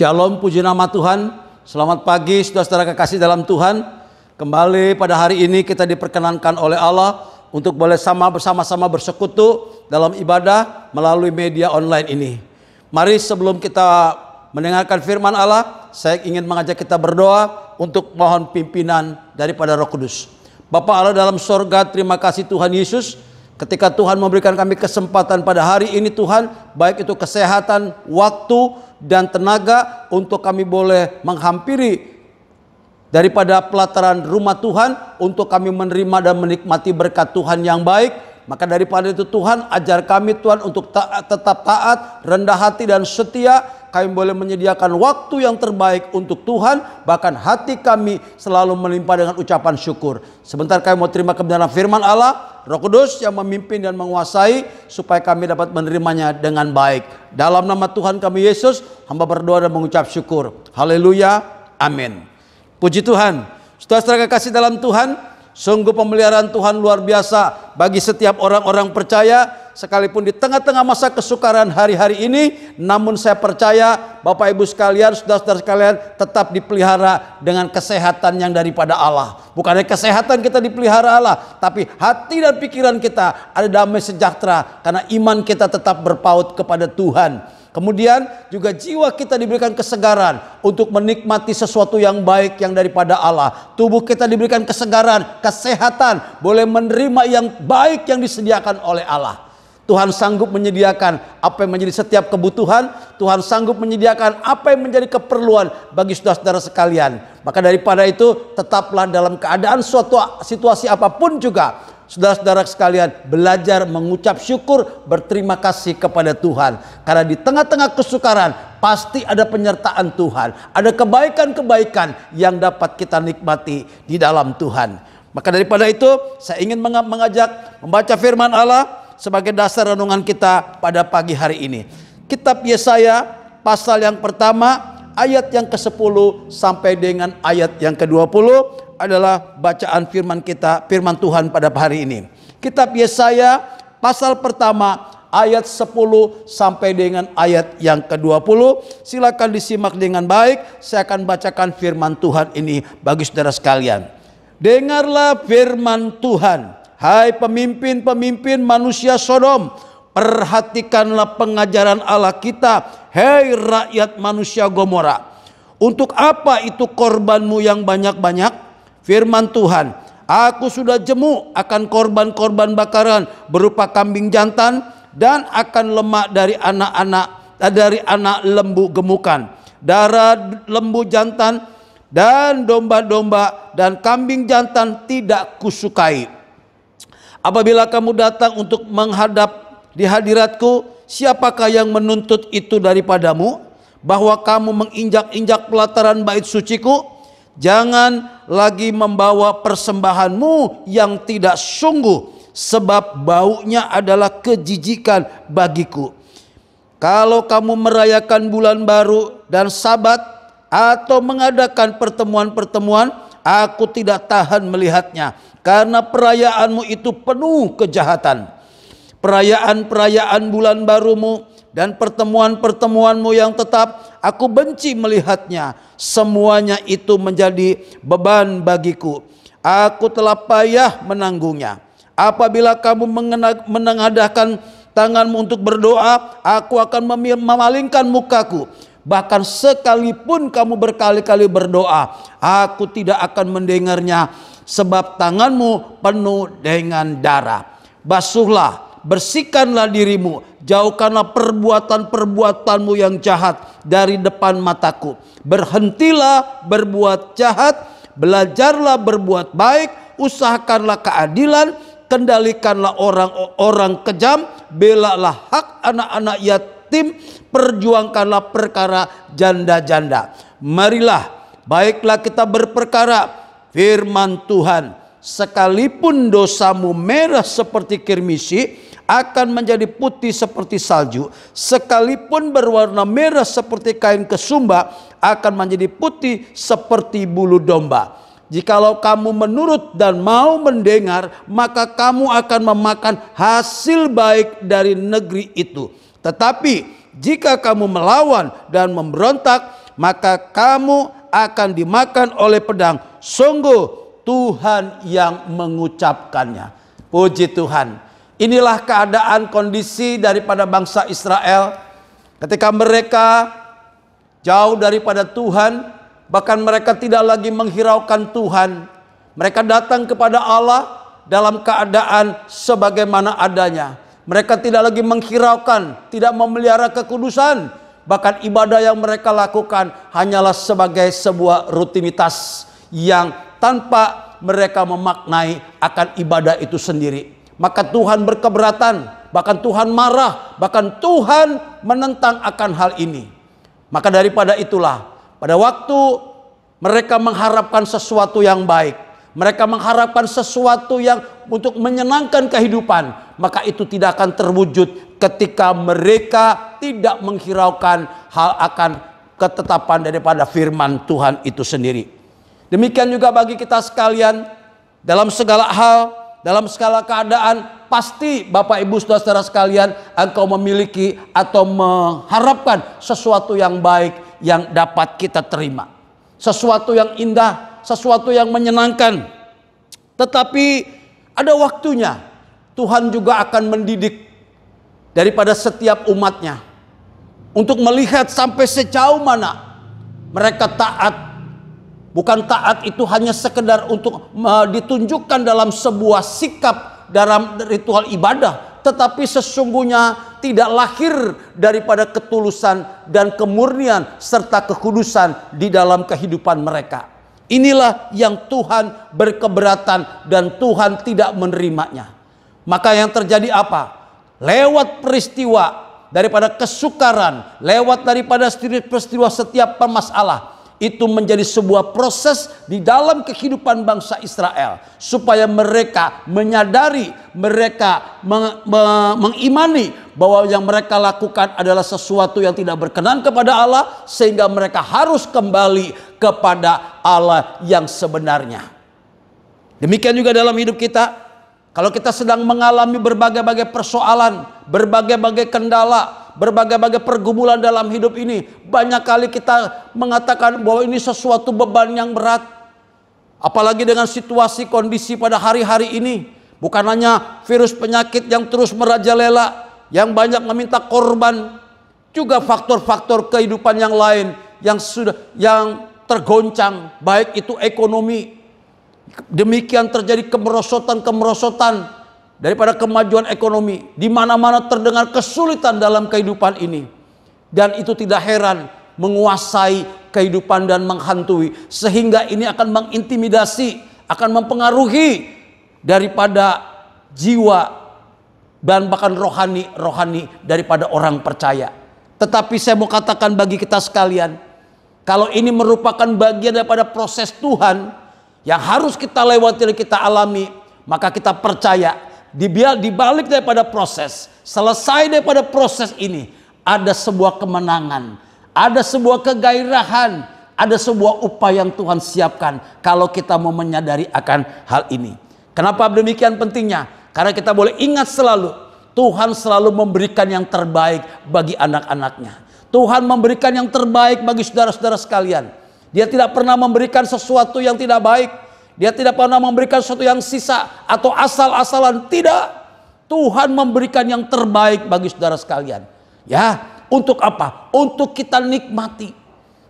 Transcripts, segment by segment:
Shalom, puji nama Tuhan. Selamat pagi saudara-saudara kekasih dalam Tuhan. Kembali pada hari ini kita diperkenankan oleh Allah untuk boleh bersama-sama bersekutu dalam ibadah melalui media online ini. Mari sebelum kita mendengarkan firman Allah, saya ingin mengajak kita berdoa untuk mohon pimpinan daripada Roh Kudus. Bapa Allah dalam sorga, terima kasih Tuhan Yesus. Ketika Tuhan memberikan kami kesempatan pada hari ini Tuhan, baik itu kesehatan, waktu, dan tenaga untuk kami boleh menghampiri daripada pelataran rumah Tuhan untuk kami menerima dan menikmati berkat Tuhan yang baik. Maka daripada itu Tuhan, ajar kami Tuhan untuk tetap taat, rendah hati dan setia. Kami boleh menyediakan waktu yang terbaik untuk Tuhan, bahkan hati kami selalu melimpah dengan ucapan syukur. Sebentar kami mau terima kebenaran firman Allah, Roh Kudus yang memimpin dan menguasai supaya kami dapat menerimanya dengan baik. Dalam nama Tuhan kami Yesus, hamba berdoa dan mengucap syukur. Haleluya, amin. Puji Tuhan. Saudara-saudara kekasih dalam Tuhan, sungguh pemeliharaan Tuhan luar biasa bagi setiap orang-orang percaya. Sekalipun di tengah-tengah masa kesukaran hari-hari ini, namun saya percaya Bapak Ibu sekalian, saudara-saudara sekalian tetap dipelihara dengan kesehatan yang daripada Allah. Bukan hanya kesehatan kita dipelihara Allah, tapi hati dan pikiran kita ada damai sejahtera karena iman kita tetap berpaut kepada Tuhan. Kemudian juga jiwa kita diberikan kesegaran untuk menikmati sesuatu yang baik yang daripada Allah. Tubuh kita diberikan kesegaran, kesehatan, boleh menerima yang baik yang disediakan oleh Allah. Tuhan sanggup menyediakan apa yang menjadi setiap kebutuhan. Tuhan sanggup menyediakan apa yang menjadi keperluan bagi saudara-saudara sekalian. Maka daripada itu tetaplah dalam keadaan suatu situasi apapun juga, saudara-saudara sekalian belajar mengucap syukur, berterima kasih kepada Tuhan. Karena di tengah-tengah kesukaran pasti ada penyertaan Tuhan. Ada kebaikan-kebaikan yang dapat kita nikmati di dalam Tuhan. Maka daripada itu saya ingin mengajak membaca firman Allah sebagai dasar renungan kita pada pagi hari ini. Kitab Yesaya pasal yang pertama ayat yang ke-10 sampai dengan ayat yang ke-20 adalah bacaan firman kita, firman Tuhan pada hari ini. Kitab Yesaya pasal pertama ayat 10 sampai dengan ayat yang ke-20. Silakan disimak dengan baik. Saya akan bacakan firman Tuhan ini bagi saudara sekalian. Dengarlah firman Tuhan, hai pemimpin-pemimpin manusia Sodom, perhatikanlah pengajaran Allah kita, hei rakyat manusia Gomora. Untuk apa itu korbanmu yang banyak-banyak? Firman Tuhan, aku sudah jemu akan korban-korban bakaran berupa kambing jantan dan akan lemak dari anak lembu gemukan, darah lembu jantan dan domba-domba dan kambing jantan tidak kusukai. Apabila kamu datang untuk menghadap di hadiratku, siapakah yang menuntut itu daripadamu? Bahwa kamu menginjak-injak pelataran bait suciku? Jangan lagi membawa persembahanmu yang tidak sungguh, sebab baunya adalah kejijikan bagiku. Kalau kamu merayakan bulan baru dan sabat atau mengadakan pertemuan-pertemuan, aku tidak tahan melihatnya, karena perayaanmu itu penuh kejahatan. Perayaan-perayaan bulan barumu dan pertemuan-pertemuanmu yang tetap, aku benci melihatnya. Semuanya itu menjadi beban bagiku. Aku telah payah menanggungnya. Apabila kamu menengadahkan tanganmu untuk berdoa, aku akan memalingkan mukaku. Bahkan sekalipun kamu berkali-kali berdoa, aku tidak akan mendengarnya, sebab tanganmu penuh dengan darah. Basuhlah, bersihkanlah dirimu, jauhkanlah perbuatan-perbuatanmu yang jahat dari depan mataku. Berhentilah berbuat jahat, belajarlah berbuat baik, usahakanlah keadilan, kendalikanlah orang-orang kejam, belalah hak anak-anak yatim, perjuangkanlah perkara janda-janda. Marilah, baiklah kita berperkara. Firman Tuhan, sekalipun dosamu merah seperti kirmisi, akan menjadi putih seperti salju. Sekalipun berwarna merah seperti kain kesumba, akan menjadi putih seperti bulu domba. Jikalau kamu menurut dan mau mendengar, maka kamu akan memakan hasil baik dari negeri itu. Tetapi jika kamu melawan dan memberontak, maka kamu akan dimakan oleh pedang. Sungguh Tuhan yang mengucapkannya. Puji Tuhan. Inilah keadaan kondisi daripada bangsa Israel ketika mereka jauh daripada Tuhan, bahkan mereka tidak lagi menghiraukan Tuhan. Mereka datang kepada Allah dalam keadaan sebagaimana adanya. Mereka tidak lagi menghiraukan, tidak memelihara kekudusan. Bahkan ibadah yang mereka lakukan hanyalah sebagai sebuah rutinitas yang tanpa mereka memaknai akan ibadah itu sendiri. Maka Tuhan berkeberatan, bahkan Tuhan marah, bahkan Tuhan menentang akan hal ini. Maka daripada itulah, pada waktu mereka mengharapkan sesuatu yang baik, mereka mengharapkan sesuatu yang untuk menyenangkan kehidupan, maka itu tidak akan terwujud ketika mereka tidak menghiraukan hal akan ketetapan daripada firman Tuhan itu sendiri. Demikian juga bagi kita sekalian, dalam segala hal, dalam segala keadaan, pasti Bapak Ibu Saudara sekalian, engkau memiliki atau mengharapkan sesuatu yang baik yang dapat kita terima. Sesuatu yang indah, sesuatu yang menyenangkan. Tetapi ada waktunya Tuhan juga akan mendidik daripada setiap umatnya untuk melihat sampai sejauh mana mereka taat. Bukan taat itu hanya sekedar untuk ditunjukkan dalam sebuah sikap dalam ritual ibadah, tetapi sesungguhnya tidak lahir daripada ketulusan dan kemurnian serta kekudusan di dalam kehidupan mereka. Inilah yang Tuhan berkeberatan dan Tuhan tidak menerimanya. Maka yang terjadi apa? Lewat peristiwa daripada kesukaran, lewat daripada peristiwa setiap masalah, itu menjadi sebuah proses di dalam kehidupan bangsa Israel, supaya mereka menyadari, mereka mengimani bahwa yang mereka lakukan adalah sesuatu yang tidak berkenan kepada Allah, sehingga mereka harus kembali kepada Allah yang sebenarnya. Demikian juga dalam hidup kita. Kalau kita sedang mengalami berbagai-bagai persoalan, berbagai-bagai kendala, berbagai-bagai pergumulan dalam hidup ini, banyak kali kita mengatakan bahwa ini sesuatu beban yang berat. Apalagi dengan situasi kondisi pada hari-hari ini, bukan hanya virus penyakit yang terus merajalela, yang banyak meminta korban, juga faktor-faktor kehidupan yang lain yang tergoncang, baik itu ekonomi. Demikian terjadi kemerosotan daripada kemajuan ekonomi. Di mana-mana terdengar kesulitan dalam kehidupan ini. Dan itu tidak heran menguasai kehidupan dan menghantui. Sehingga ini akan mengintimidasi, akan mempengaruhi daripada jiwa dan bahkan rohani daripada orang percaya. Tetapi saya mau katakan bagi kita sekalian, kalau ini merupakan bagian daripada proses Tuhan yang harus kita lewati dan kita alami, maka kita percaya di balik daripada proses, selesai daripada proses ini, ada sebuah kemenangan, ada sebuah kegairahan, ada sebuah upaya yang Tuhan siapkan kalau kita mau menyadari akan hal ini. Kenapa demikian pentingnya? Karena kita boleh ingat selalu, Tuhan selalu memberikan yang terbaik bagi anak-anaknya. Tuhan memberikan yang terbaik bagi saudara-saudara sekalian. Dia tidak pernah memberikan sesuatu yang tidak baik. Dia tidak pernah memberikan sesuatu yang sisa atau asal-asalan. Tidak. Tuhan memberikan yang terbaik bagi saudara sekalian. Ya, untuk apa? Untuk kita nikmati.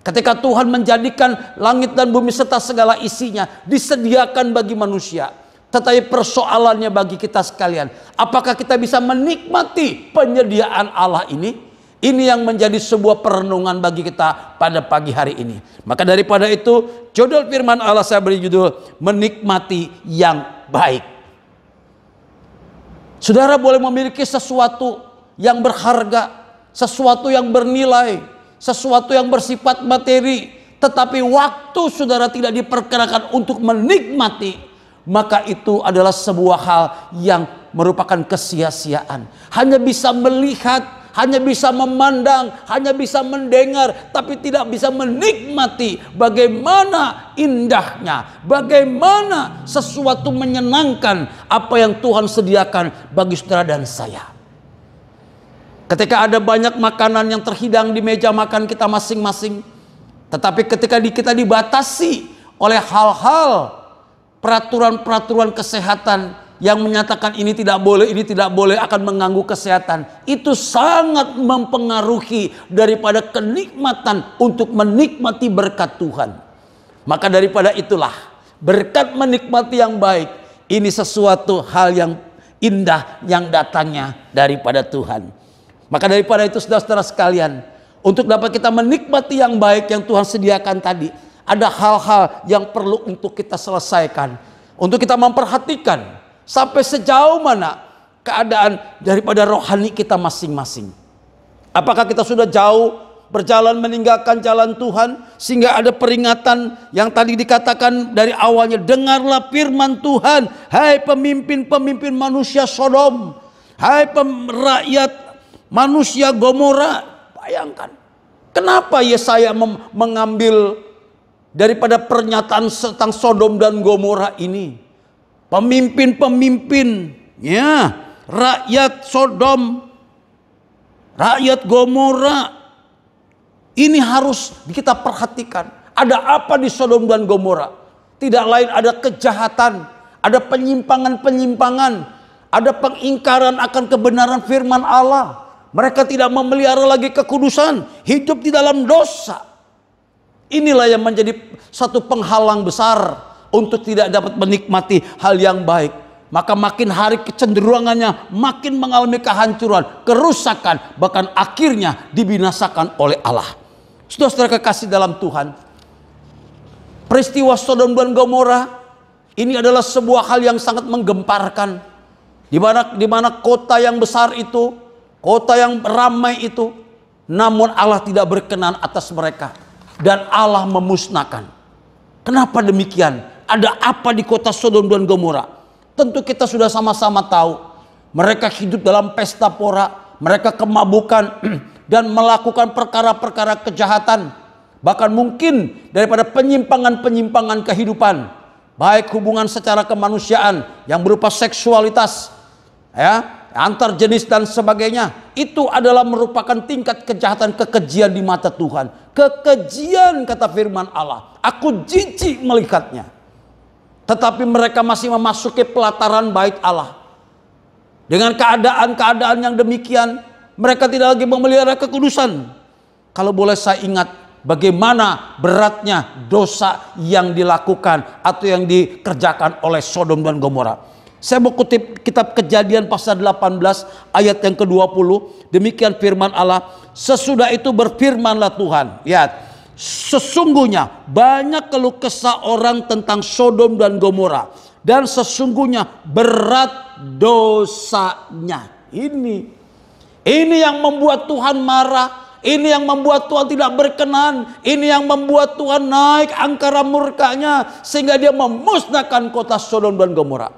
Ketika Tuhan menjadikan langit dan bumi serta segala isinya disediakan bagi manusia. Tetapi persoalannya bagi kita sekalian, apakah kita bisa menikmati penyediaan Allah ini? Ini yang menjadi sebuah perenungan bagi kita pada pagi hari ini. Maka daripada itu, judul firman Allah saya beri judul menikmati yang baik. Saudara boleh memiliki sesuatu yang berharga, sesuatu yang bernilai, sesuatu yang bersifat materi, tetapi waktu saudara tidak diperkenakan untuk menikmati, maka itu adalah sebuah hal yang merupakan kesia-siaan. Hanya bisa melihat, hanya bisa memandang, hanya bisa mendengar, tapi tidak bisa menikmati bagaimana indahnya, bagaimana sesuatu menyenangkan apa yang Tuhan sediakan bagi saudara dan saya. Ketika ada banyak makanan yang terhidang di meja makan kita masing-masing, Tetapi ketika kita dibatasi oleh hal-hal peraturan-peraturan kesehatan yang menyatakan ini tidak boleh akan mengganggu kesehatan, itu sangat mempengaruhi daripada kenikmatan untuk menikmati berkat Tuhan. Maka daripada itulah, berkat menikmati yang baik ini sesuatu hal yang indah yang datangnya daripada Tuhan. Maka daripada itu saudara-saudara sekalian, untuk dapat kita menikmati yang baik yang Tuhan sediakan tadi, ada hal-hal yang perlu untuk kita selesaikan, untuk kita memperhatikan sampai sejauh mana keadaan daripada rohani kita masing-masing. Apakah kita sudah jauh berjalan meninggalkan jalan Tuhan sehingga ada peringatan yang tadi dikatakan dari awalnya, dengarlah firman Tuhan, hai pemimpin-pemimpin manusia Sodom, hai rakyat manusia Gomora. Bayangkan, kenapa Yesaya mengambil daripada pernyataan tentang Sodom dan Gomora ini. Pemimpin-pemimpin, ya, rakyat Sodom, rakyat Gomora, ini harus kita perhatikan. Ada apa di Sodom dan Gomora? Tidak lain ada kejahatan, ada penyimpangan-penyimpangan, ada pengingkaran akan kebenaran firman Allah. Mereka tidak memelihara lagi kekudusan, hidup di dalam dosa. Inilah yang menjadi satu penghalang besar untuk tidak dapat menikmati hal yang baik. Maka makin hari kecenderungannya makin mengalami kehancuran, kerusakan, bahkan akhirnya dibinasakan oleh Allah. Saudara-saudara kekasih dalam Tuhan, peristiwa Sodom dan Gomora ini adalah sebuah hal yang sangat menggemparkan. Di mana kota yang besar itu, kota yang ramai itu, namun Allah tidak berkenan atas mereka dan Allah memusnahkan. Kenapa demikian? Ada apa di kota Sodom dan Gomora? Tentu kita sudah sama-sama tahu. Mereka hidup dalam pesta pora, mereka kemabukan dan melakukan perkara-perkara kejahatan. Bahkan mungkin daripada penyimpangan-penyimpangan kehidupan, baik hubungan secara kemanusiaan yang berupa seksualitas, ya, antar jenis dan sebagainya. Itu adalah merupakan tingkat kejahatan, kekejian di mata Tuhan. Kekejian, kata firman Allah, aku jijik melihatnya. Tetapi mereka masih memasuki pelataran bait Allah. Dengan keadaan-keadaan yang demikian, mereka tidak lagi memelihara kekudusan. Kalau boleh saya ingat bagaimana beratnya dosa yang dilakukan atau yang dikerjakan oleh Sodom dan Gomora. Saya mau kutip kitab Kejadian pasal 18 ayat yang ke-20. Demikian firman Allah. Sesudah itu berfirmanlah Tuhan. Lihat. Sesungguhnya banyak keluh kesah orang tentang Sodom dan Gomora. Dan sesungguhnya berat dosanya. Ini yang membuat Tuhan marah. Ini yang membuat Tuhan tidak berkenan. Ini yang membuat Tuhan naik angkara murkanya. Sehingga dia memusnahkan kota Sodom dan Gomora.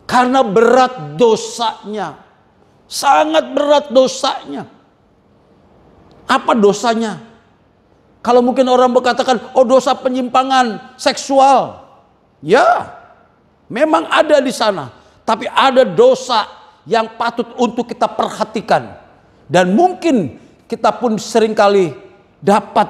Karena berat dosanya. Sangat berat dosanya. Apa dosanya? Kalau mungkin orang berkatakan, oh dosa penyimpangan seksual. Ya, memang ada di sana. Tapi ada dosa yang patut untuk kita perhatikan. Dan mungkin kita pun seringkali dapat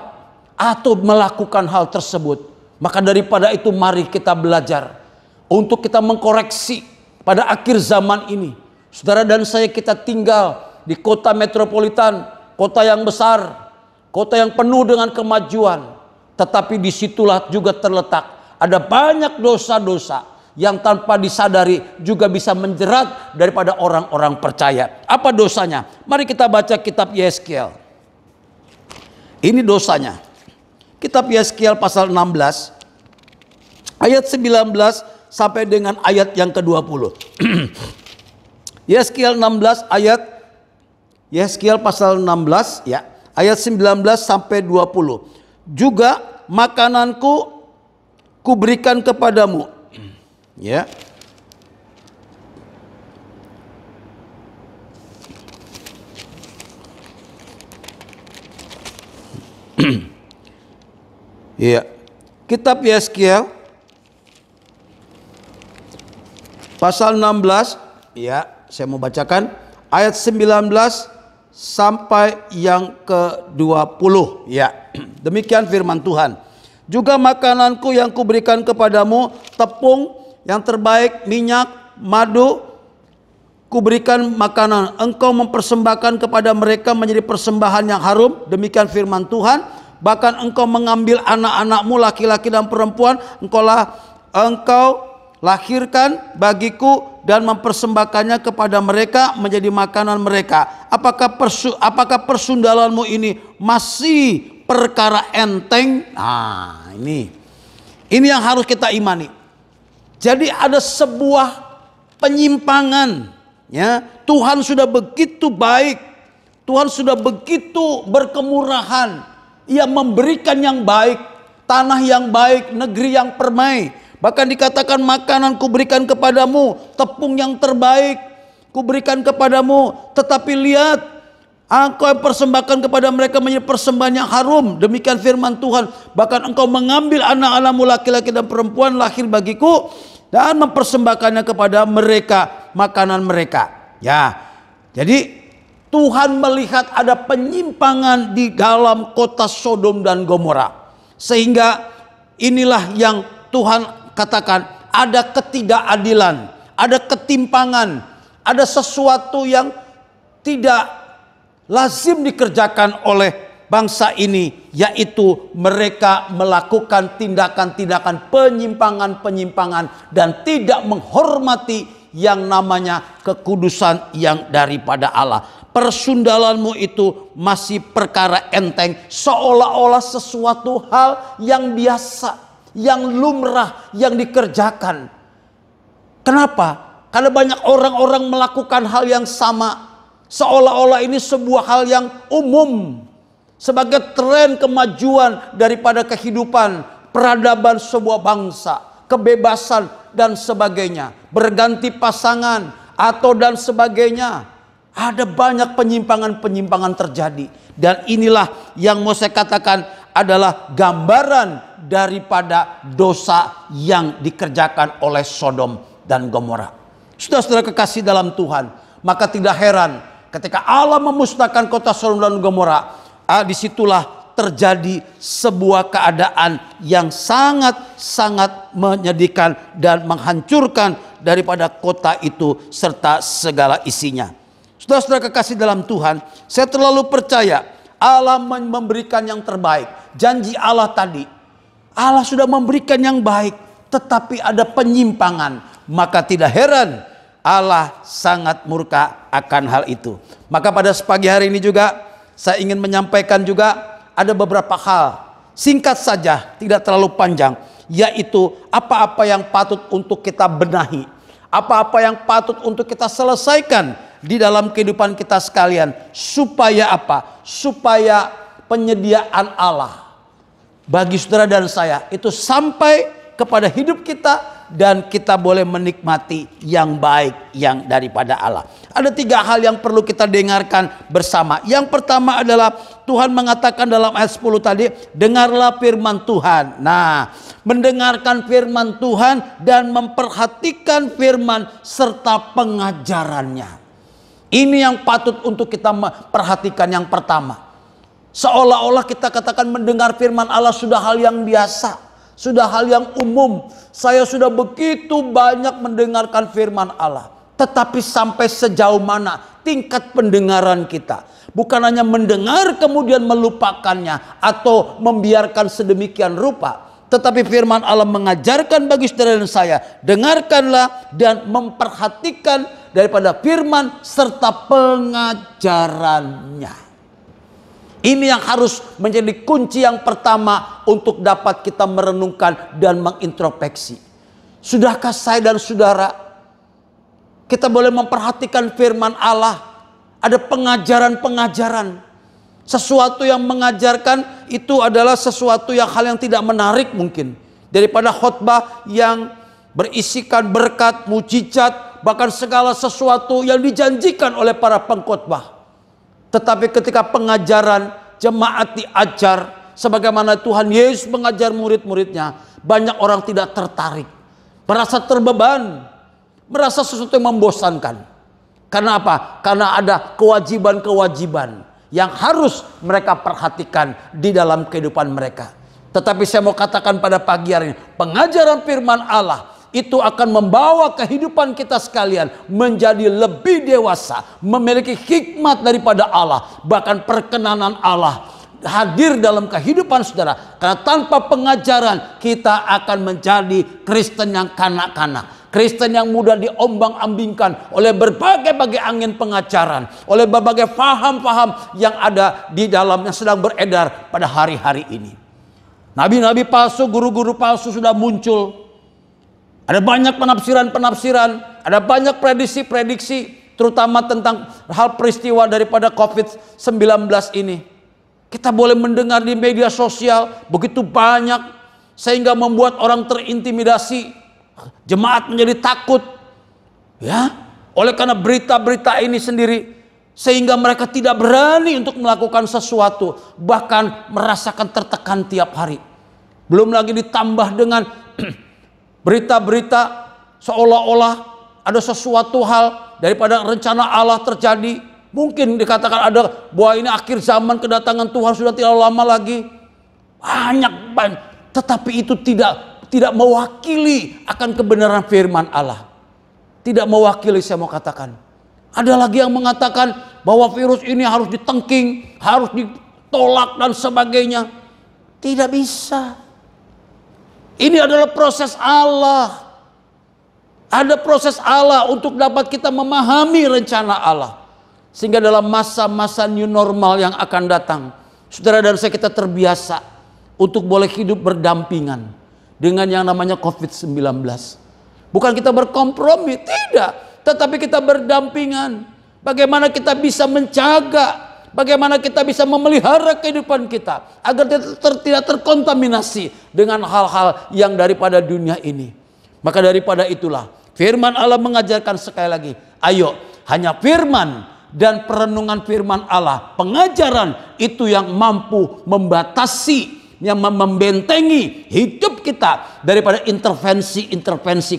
atau melakukan hal tersebut. Maka daripada itu mari kita belajar. Untuk kita mengkoreksi pada akhir zaman ini. Saudara dan saya kita tinggal di kota metropolitan, kota yang besar. Kota yang penuh dengan kemajuan. Tetapi disitulah juga terletak. Ada banyak dosa-dosa yang tanpa disadari juga bisa menjerat daripada orang-orang percaya. Apa dosanya? Mari kita baca kitab Yeskiel. Ini dosanya. Kitab Yeskiel pasal 16. Ayat 19 sampai dengan ayat yang ke-20. Yeskiel 16 ayat. Yeskiel pasal 16 ya. Ayat 19 sampai 20. Juga makananku kuberikan kepadamu. Ya. Ya. Kitab Yeskiel pasal 16 ya, saya mau bacakan ayat 19 sampai yang ke-20 ya. Demikian firman Tuhan. Juga makananku yang kuberikan kepadamu, tepung yang terbaik, minyak, madu, kuberikan makanan. Engkau mempersembahkan kepada mereka menjadi persembahan yang harum. Demikian firman Tuhan. Bahkan engkau mengambil anak-anakmu laki-laki dan perempuan, engkau lahirkan bagiku dan mempersembahkannya kepada mereka menjadi makanan mereka. Apakah persundalanmu ini masih perkara enteng? Nah, ini yang harus kita imani. Jadi ada sebuah penyimpangan, ya. Tuhan sudah begitu baik, Tuhan sudah begitu berkemurahan. Ia memberikan yang baik, tanah yang baik, negeri yang permai. Bahkan dikatakan makanan kuberikan kepadamu, tepung yang terbaik kuberikan kepadamu. Tetapi lihat, engkau persembahkan kepada mereka menjadi persembahan yang harum. Demikian firman Tuhan. Bahkan engkau mengambil anak-anakmu laki-laki dan perempuan lahir bagiku dan mempersembahkannya kepada mereka makanan mereka. Ya, jadi Tuhan melihat ada penyimpangan di dalam kota Sodom dan Gomora. Sehingga inilah yang Tuhan katakan, ada ketidakadilan, ada ketimpangan, ada sesuatu yang tidak lazim dikerjakan oleh bangsa ini, yaitu mereka melakukan tindakan-tindakan penyimpangan-penyimpangan dan tidak menghormati yang namanya kekudusan yang daripada Allah. Persundalanmu itu masih perkara enteng, seolah-olah sesuatu hal yang biasa, yang lumrah, yang dikerjakan. Kenapa? Karena banyak orang-orang melakukan hal yang sama, seolah-olah ini sebuah hal yang umum, sebagai tren kemajuan daripada kehidupan, peradaban sebuah bangsa, kebebasan dan sebagainya, berganti pasangan atau dan sebagainya. Ada banyak penyimpangan-penyimpangan terjadi. Dan inilah yang mau saya katakan adalah gambaran daripada dosa yang dikerjakan oleh Sodom dan Gomora. Saudara-saudara kekasih dalam Tuhan, maka tidak heran ketika Allah memusnahkan kota Sodom dan Gomora, disitulah terjadi sebuah keadaan yang sangat-sangat menyedihkan dan menghancurkan daripada kota itu serta segala isinya. Saudara-saudara kekasih dalam Tuhan, saya terlalu percaya Allah memberikan yang terbaik. Janji Allah tadi, Allah sudah memberikan yang baik, tetapi ada penyimpangan. Maka tidak heran Allah sangat murka akan hal itu. Maka pada pagi hari ini juga saya ingin menyampaikan juga ada beberapa hal. Singkat saja, tidak terlalu panjang, yaitu apa-apa yang patut untuk kita benahi, apa-apa yang patut untuk kita selesaikan di dalam kehidupan kita sekalian. Supaya apa? Supaya penyediaan Allah bagi saudara dan saya itu sampai kepada hidup kita, dan kita boleh menikmati yang baik yang daripada Allah. Ada 3 hal yang perlu kita dengarkan bersama. Yang pertama adalah Tuhan mengatakan dalam ayat 10 tadi, dengarlah firman Tuhan. Nah, mendengarkan firman Tuhan dan memperhatikan firman serta pengajarannya. Ini yang patut untuk kita perhatikan yang pertama. Seolah-olah kita katakan mendengar firman Allah sudah hal yang biasa, sudah hal yang umum. Saya sudah begitu banyak mendengarkan firman Allah. Tetapi sampai sejauh mana tingkat pendengaran kita? Bukan hanya mendengar kemudian melupakannya atau membiarkan sedemikian rupa. Tetapi firman Allah mengajarkan bagi saudara dan saya, dengarkanlah dan memperhatikan daripada firman serta pengajarannya. Ini yang harus menjadi kunci yang pertama untuk dapat kita merenungkan dan mengintrospeksi. Sudahkah saya dan saudara, kita boleh memperhatikan firman Allah? Ada pengajaran-pengajaran. Sesuatu yang mengajarkan itu adalah sesuatu yang hal yang tidak menarik mungkin. Daripada khotbah yang berisikan berkat, mujizat, bahkan segala sesuatu yang dijanjikan oleh para pengkhotbah. Tetapi ketika pengajaran jemaat diajar sebagaimana Tuhan Yesus mengajar murid-muridnya, banyak orang tidak tertarik, merasa terbeban, merasa sesuatu yang membosankan. Karena apa? Karena ada kewajiban-kewajiban yang harus mereka perhatikan di dalam kehidupan mereka. Tetapi saya mau katakan pada pagi hari ini, pengajaran firman Allah itu akan membawa kehidupan kita sekalian menjadi lebih dewasa, memiliki hikmat daripada Allah, bahkan perkenanan Allah hadir dalam kehidupan saudara. Karena tanpa pengajaran kita akan menjadi Kristen yang kanak-kanak, Kristen yang mudah diombang-ambingkan oleh berbagai-bagai angin pengajaran, oleh berbagai faham-faham yang ada di dalam yang sedang beredar pada hari-hari ini. Nabi-nabi palsu, guru-guru palsu sudah muncul. Ada banyak penafsiran-penafsiran, ada banyak prediksi-prediksi, terutama tentang hal peristiwa daripada COVID-19 ini. Kita boleh mendengar di media sosial begitu banyak, sehingga membuat orang terintimidasi, jemaat menjadi takut, ya, oleh karena berita-berita ini sendiri, sehingga mereka tidak berani untuk melakukan sesuatu, bahkan merasakan tertekan tiap hari. Belum lagi ditambah dengan berita-berita seolah-olah ada sesuatu hal daripada rencana Allah terjadi. Mungkin dikatakan ada bahwa ini akhir zaman, kedatangan Tuhan sudah tidak lama lagi. Banyak. Tetapi itu tidak mewakili akan kebenaran firman Allah. Tidak mewakili, saya mau katakan. Ada lagi yang mengatakan bahwa virus ini harus ditengking, harus ditolak dan sebagainya. Tidak bisa. Ini adalah proses Allah. Ada proses Allah untuk dapat kita memahami rencana Allah. Sehingga dalam masa-masa new normal yang akan datang, saudara dan saya, kita terbiasa untuk boleh hidup berdampingan dengan yang namanya COVID-19. Bukan kita berkompromi, tidak. Tetapi kita berdampingan. Bagaimana kita bisa menjaga, bagaimana kita bisa memelihara kehidupan kita agar tidak terkontaminasi dengan hal-hal yang daripada dunia ini. Maka daripada itulah firman Allah mengajarkan sekali lagi, ayo, hanya firman dan perenungan firman Allah, pengajaran itu yang mampu membatasi, yang membentengi hidup kita daripada intervensi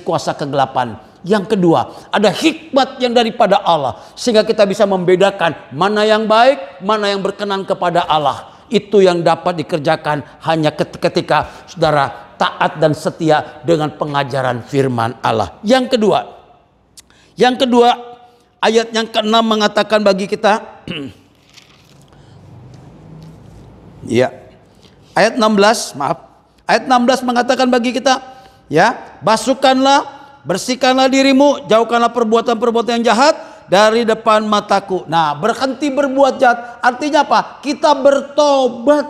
kuasa kegelapan. Yang kedua, ada hikmat yang daripada Allah, sehingga kita bisa membedakan mana yang baik, mana yang berkenan kepada Allah. Itu yang dapat dikerjakan hanya ketika saudara taat dan setia dengan pengajaran firman Allah. Yang kedua, ayat yang ke-6 mengatakan bagi kita, ya, ayat 16 mengatakan bagi kita, ya, bersihkanlah dirimu, jauhkanlah perbuatan-perbuatan yang jahat dari depan mataku. Nah, berhenti berbuat jahat artinya apa? Kita bertobat.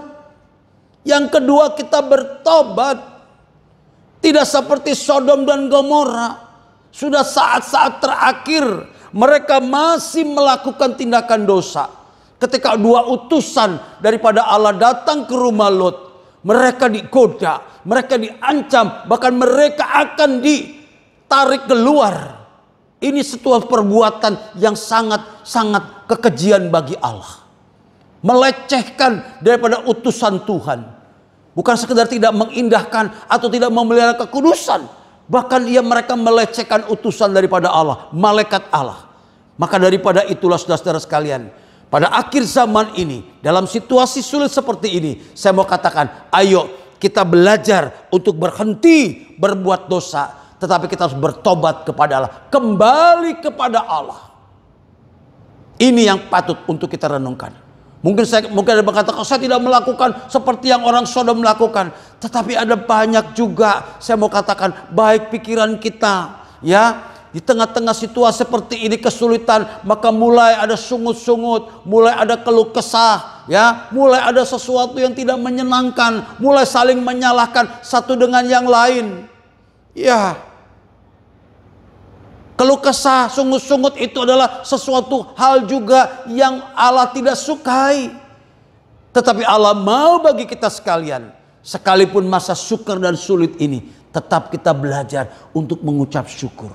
Yang kedua, kita bertobat. Tidak seperti Sodom dan Gomora. Sudah saat-saat terakhir mereka masih melakukan tindakan dosa. Ketika dua utusan daripada Allah datang ke rumah Lot, mereka digoda, mereka diancam, bahkan mereka akan ditarik keluar. Ini sebuah perbuatan yang sangat-sangat kekejian bagi Allah. Melecehkan daripada utusan Tuhan. Bukan sekedar tidak mengindahkan atau tidak memelihara kekudusan, bahkan mereka melecehkan utusan daripada Allah, malaikat Allah. Maka daripada itulah saudara-saudara sekalian, pada akhir zaman ini, dalam situasi sulit seperti ini, saya mau katakan, ayo kita belajar untuk berhenti berbuat dosa, tetapi kita harus bertobat kepada Allah, kembali kepada Allah. Ini yang patut untuk kita renungkan. Mungkin ada yang berkata, saya tidak melakukan seperti yang orang Sodom melakukan. Tetapi ada banyak juga, saya mau katakan, baik pikiran kita, ya, di tengah-tengah situasi seperti ini, kesulitan, maka mulai ada sungut-sungut, mulai ada keluh kesah, ya, mulai ada sesuatu yang tidak menyenangkan, mulai saling menyalahkan satu dengan yang lain. Ya, keluh kesah, sungut-sungut itu adalah sesuatu hal juga yang Allah tidak sukai. Tetapi Allah mau bagi kita sekalian, sekalipun masa sukar dan sulit ini, tetap kita belajar untuk mengucap syukur.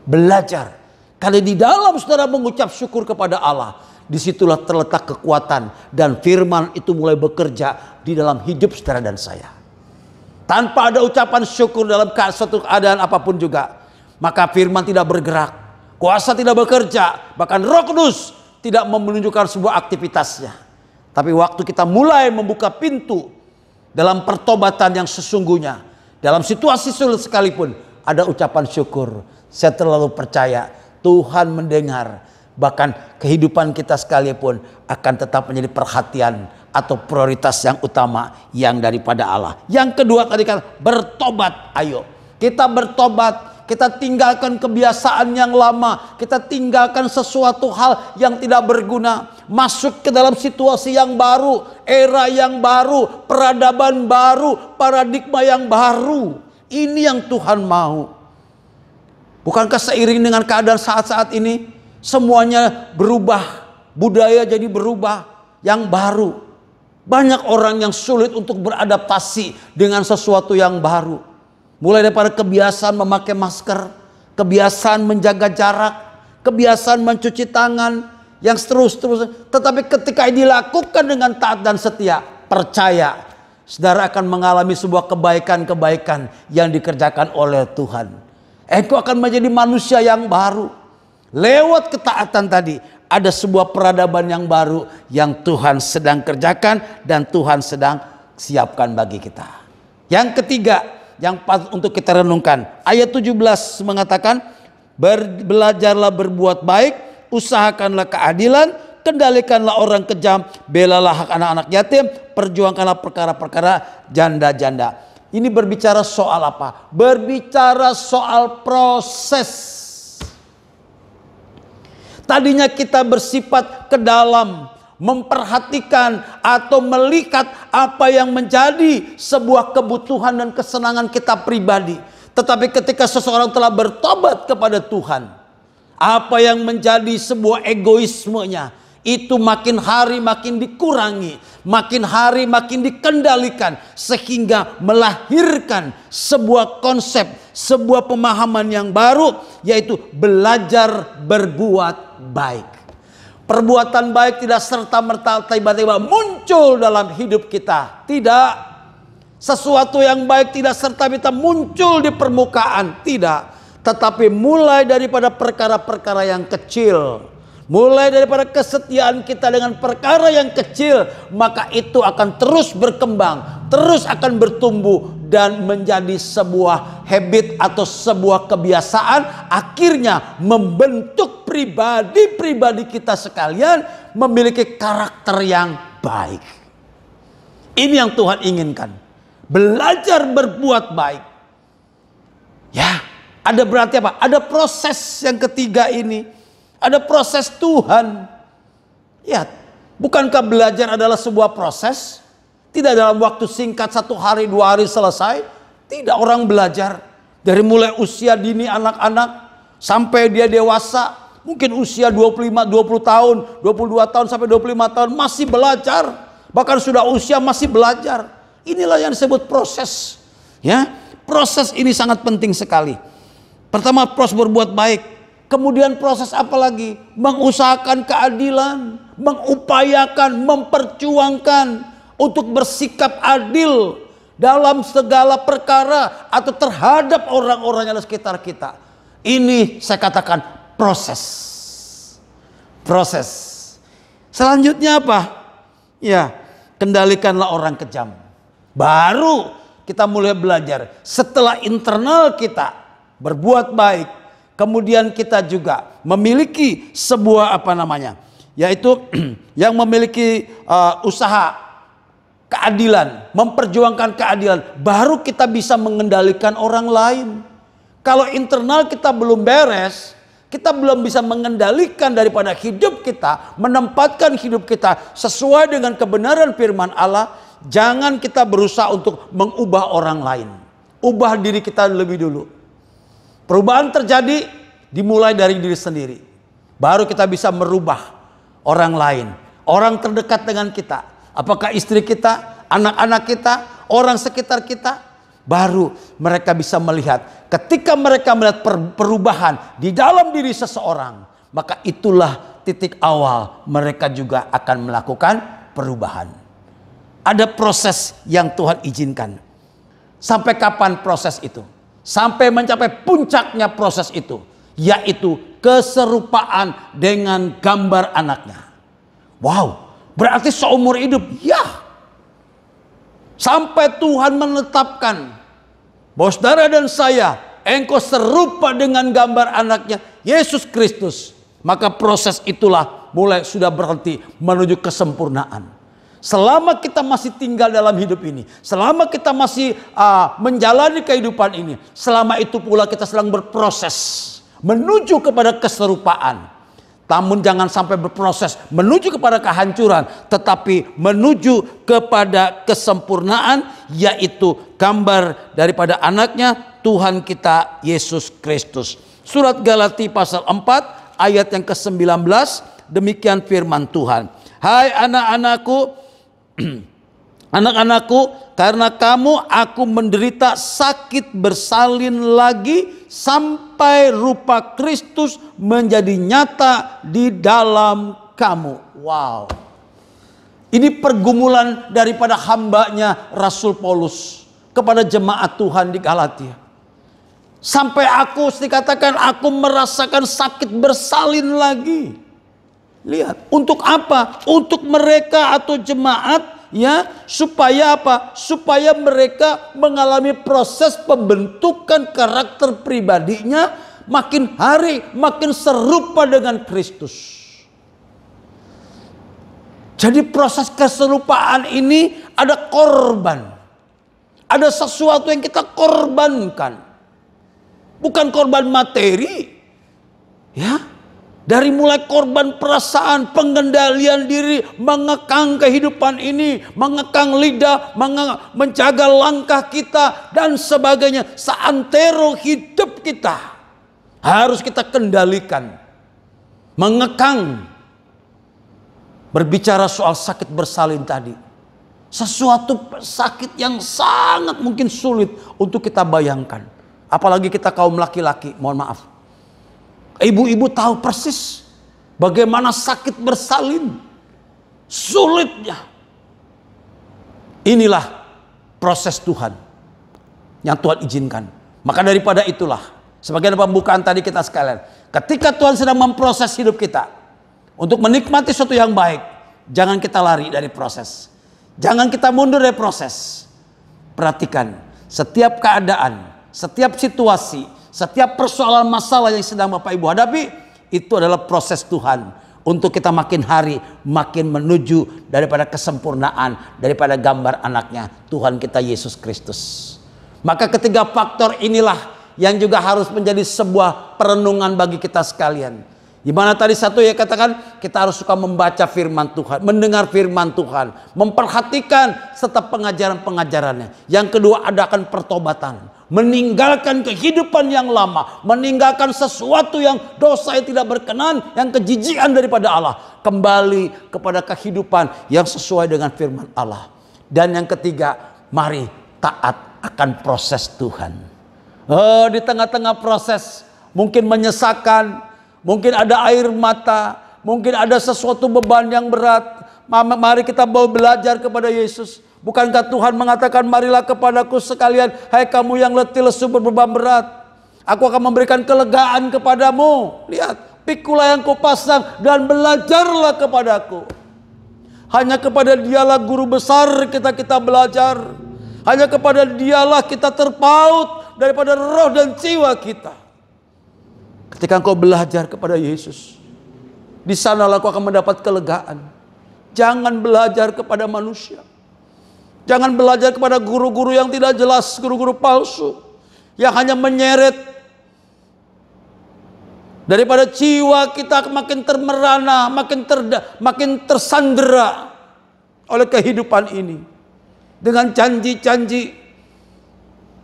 Belajar. Karena di dalam saudara mengucap syukur kepada Allah, disitulah terletak kekuatan dan firman itu mulai bekerja di dalam hidup saudara dan saya. Tanpa ada ucapan syukur dalam suatu keadaan apapun juga, maka firman tidak bergerak, kuasa tidak bekerja, bahkan Roh Kudus tidak menunjukkan sebuah aktivitasnya. Tapi waktu kita mulai membuka pintu dalam pertobatan yang sesungguhnya, dalam situasi sulit sekalipun, ada ucapan syukur. Saya terlalu percaya Tuhan mendengar. Bahkan kehidupan kita sekalipun akan tetap menjadi perhatian atau prioritas yang utama yang daripada Allah. Yang kedua tadi kan bertobat. Ayo kita bertobat. Kita tinggalkan kebiasaan yang lama. Kita tinggalkan sesuatu hal yang tidak berguna. Masuk ke dalam situasi yang baru. Era yang baru. Peradaban baru. Paradigma yang baru. Ini yang Tuhan mau. Bukankah seiring dengan keadaan saat-saat ini, semuanya berubah. Budaya jadi berubah. Yang baru. Banyak orang yang sulit untuk beradaptasi dengan sesuatu yang baru. Mulai daripada kebiasaan memakai masker, kebiasaan menjaga jarak, kebiasaan mencuci tangan, yang seterusnya. Tetapi ketika dilakukan dengan taat dan setia, percaya, saudara akan mengalami sebuah kebaikan-kebaikan yang dikerjakan oleh Tuhan. Engkau akan menjadi manusia yang baru. Lewat ketaatan tadi, ada sebuah peradaban yang baru yang Tuhan sedang kerjakan dan Tuhan sedang siapkan bagi kita. Yang ketiga, yang patut untuk kita renungkan. Ayat 17 mengatakan, belajarlah berbuat baik, usahakanlah keadilan, kendalikanlah orang kejam, belalah hak anak-anak yatim, perjuangkanlah perkara-perkara janda-janda. Ini berbicara soal apa? Berbicara soal proses. Tadinya kita bersifat ke dalam, memperhatikan atau melihat apa yang menjadi sebuah kebutuhan dan kesenangan kita pribadi. Tetapi ketika seseorang telah bertobat kepada Tuhan, apa yang menjadi sebuah egoismenya itu makin hari makin dikurangi, makin hari makin dikendalikan, sehingga melahirkan sebuah konsep, sebuah pemahaman yang baru, yaitu belajar berbuat baik. Perbuatan baik tidak serta-merta tiba-tiba muncul dalam hidup kita. Tidak. Sesuatu yang baik tidak serta-merta muncul di permukaan. Tidak. Tetapi mulai daripada perkara-perkara yang kecil. Mulai daripada kesetiaan kita dengan perkara yang kecil. Maka itu akan terus berkembang. Terus akan bertumbuh. Dan menjadi sebuah habit atau sebuah kebiasaan. Akhirnya membentuk pribadi-pribadi kita sekalian memiliki karakter yang baik. Ini yang Tuhan inginkan. Belajar berbuat baik. Ya, ada berarti apa? Ada proses yang ketiga ini. Ada proses Tuhan. Ya, bukankah belajar adalah sebuah proses? Tidak dalam waktu singkat 1 hari 2 hari selesai. Tidak, orang belajar dari mulai usia dini anak-anak sampai dia dewasa. Mungkin usia 25, 20 tahun, 22 tahun sampai 25 tahun masih belajar. Bahkan sudah usia masih belajar. Inilah yang disebut proses. Ya, proses ini sangat penting sekali. Pertama, proses berbuat baik. Kemudian proses apa lagi? Mengusahakan keadilan, mengupayakan, memperjuangkan untuk bersikap adil dalam segala perkara atau terhadap orang-orang yang ada sekitar kita. Ini saya katakan proses. Proses. Selanjutnya apa? Ya, kendalikanlah orang kejam. Baru kita mulai belajar. Setelah internal kita berbuat baik, kemudian kita juga memiliki sebuah yaitu yang memiliki usaha keadilan, memperjuangkan keadilan, baru kita bisa mengendalikan orang lain. Kalau internal kita belum beres, kita belum bisa mengendalikan daripada hidup kita, menempatkan hidup kita sesuai dengan kebenaran firman Allah. Jangan kita berusaha untuk mengubah orang lain. Ubah diri kita lebih dulu. Perubahan terjadi dimulai dari diri sendiri. Baru kita bisa merubah orang lain, orang terdekat dengan kita. Apakah istri kita, anak-anak kita, orang sekitar kita. Baru mereka bisa melihat. Ketika mereka melihat perubahan di dalam diri seseorang, maka itulah titik awal mereka juga akan melakukan perubahan. Ada proses yang Tuhan izinkan. Sampai kapan proses itu? Sampai mencapai puncaknya proses itu. yaitu keserupaan dengan gambar anaknya. Wow, berarti seumur hidup, ya. Sampai Tuhan menetapkan bahwa saudara dan saya, engkau serupa dengan gambar anaknya, Yesus Kristus. Maka proses itulah mulai sudah berhenti menuju kesempurnaan. Selama kita masih tinggal dalam hidup ini, selama kita masih menjalani kehidupan ini, selama itu pula kita sedang berproses menuju kepada keserupaan. Namun jangan sampai berproses menuju kepada kehancuran, tetapi menuju kepada kesempurnaan, yaitu gambar daripada anaknya, Tuhan kita Yesus Kristus. Surat Galati pasal 4 ayat yang ke-19, demikian firman Tuhan. Hai anak-anakku, anak-anakku, karena kamu aku menderita sakit bersalin lagi sampai rupa Kristus menjadi nyata di dalam kamu. Wow. Ini pergumulan daripada hambanya Rasul Paulus kepada jemaat Tuhan di Galatia. Sampai aku dikatakan aku merasakan sakit bersalin lagi. Lihat, untuk apa? Untuk mereka atau jemaat, ya, supaya apa? Supaya mereka mengalami proses pembentukan karakter pribadinya makin hari makin serupa dengan Kristus. Jadi proses keserupaan ini ada korban. Ada sesuatu yang kita korbankan. Bukan korban materi, ya. Dari mulai korban perasaan, pengendalian diri, mengekang kehidupan ini, mengekang lidah, menjaga langkah kita, dan sebagainya. Seantero hidup kita harus kita kendalikan. Mengekang. Berbicara soal sakit bersalin tadi. Sesuatu sakit yang sangat mungkin sulit untuk kita bayangkan. Apalagi kita kaum laki-laki, mohon maaf. Ibu-ibu tahu persis bagaimana sakit bersalin, sulitnya. Inilah proses Tuhan yang Tuhan izinkan. Maka daripada itulah, sebagai pembukaan tadi kita sekalian, ketika Tuhan sedang memproses hidup kita untuk menikmati sesuatu yang baik, jangan kita lari dari proses. Jangan kita mundur dari proses. Perhatikan setiap keadaan, setiap situasi, setiap persoalan masalah yang sedang Bapak Ibu hadapi, itu adalah proses Tuhan untuk kita makin hari makin menuju daripada kesempurnaan, daripada gambar anaknya, Tuhan kita Yesus Kristus. Maka ketiga faktor inilah yang juga harus menjadi sebuah perenungan bagi kita sekalian. Di mana tadi satu ya katakan, kita harus suka membaca firman Tuhan, mendengar firman Tuhan, memperhatikan serta pengajaran-pengajarannya. Yang kedua, adakan pertobatan, meninggalkan kehidupan yang lama, meninggalkan sesuatu yang dosa yang tidak berkenan, yang kejijikan daripada Allah, kembali kepada kehidupan yang sesuai dengan firman Allah. Dan yang ketiga, mari taat akan proses Tuhan. Di tengah-tengah proses mungkin menyesakan, mungkin ada air mata, mungkin ada sesuatu beban yang berat. Mari kita mau belajar kepada Yesus. Bukankah Tuhan mengatakan, marilah kepadaku sekalian, hai kamu yang letih lesu berbeban berat, aku akan memberikan kelegaan kepadamu. Lihat, pikulah yang kupasang dan belajarlah kepadaku. Hanya kepada Dialah guru besar kita belajar. Hanya kepada Dialah kita terpaut daripada roh dan jiwa kita. Ketika engkau belajar kepada Yesus, di sanalah kau akan mendapat kelegaan. Jangan belajar kepada manusia. Jangan belajar kepada guru-guru yang tidak jelas, guru-guru palsu yang hanya menyeret. Daripada jiwa kita makin termerana, makin tersandera oleh kehidupan ini dengan janji-janji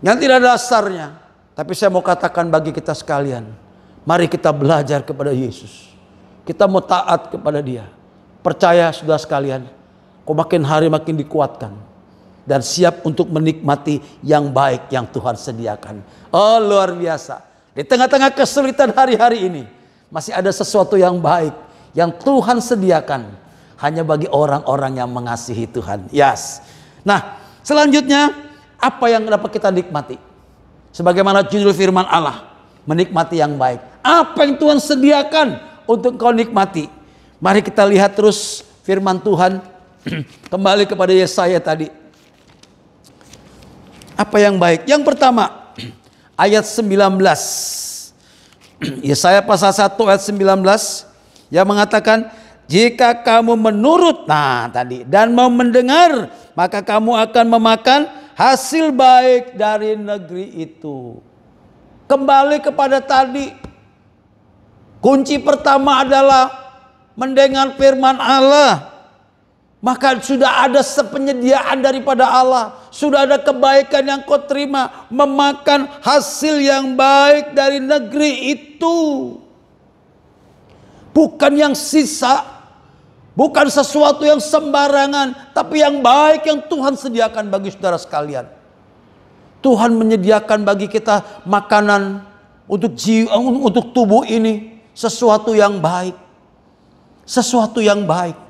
yang tidak ada dasarnya. Tapi saya mau katakan bagi kita sekalian, mari kita belajar kepada Yesus. Kita mau taat kepada Dia. Percaya saudara sekalian, kau makin hari makin dikuatkan dan siap untuk menikmati yang baik yang Tuhan sediakan. Oh, luar biasa. Di tengah-tengah kesulitan hari-hari ini masih ada sesuatu yang baik yang Tuhan sediakan hanya bagi orang-orang yang mengasihi Tuhan. Yes. Nah, selanjutnya apa yang dapat kita nikmati? Sebagaimana judul firman Allah, menikmati yang baik. Apa yang Tuhan sediakan untuk kau nikmati? Mari kita lihat terus firman Tuhan. Kembali kepada Yesaya tadi. Apa yang baik? Yang pertama, ayat 19. Yesaya pasal 1 ayat 19 yang mengatakan, jika kamu menurut, dan mau mendengar, maka kamu akan memakan hasil baik dari negeri itu. Kembali kepada tadi, kunci pertama adalah mendengar firman Allah. Maka sudah ada sepenyediaan daripada Allah. Sudah ada kebaikan yang kau terima. Memakan hasil yang baik dari negeri itu. Bukan yang sisa. Bukan sesuatu yang sembarangan. Tapi yang baik yang Tuhan sediakan bagi saudara sekalian. Tuhan menyediakan bagi kita makanan untuk jiwa, untuk tubuh ini. Sesuatu yang baik. Sesuatu yang baik.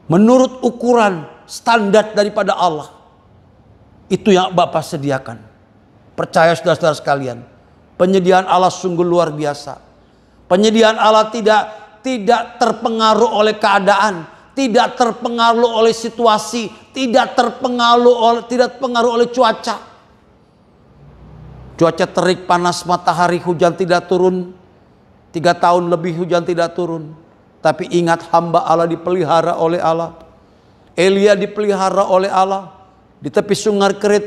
Menurut ukuran standar daripada Allah. Itu yang Bapak sediakan. Percaya saudara-saudara sekalian. Penyediaan Allah sungguh luar biasa. Penyediaan Allah tidak terpengaruh oleh keadaan. Tidak terpengaruh oleh situasi. Tidak terpengaruh oleh cuaca. Cuaca terik, panas, matahari, hujan tidak turun. 3 tahun lebih hujan tidak turun. Tapi ingat, hamba Allah dipelihara oleh Allah. Elia dipelihara oleh Allah. Di tepi sungai Kerit,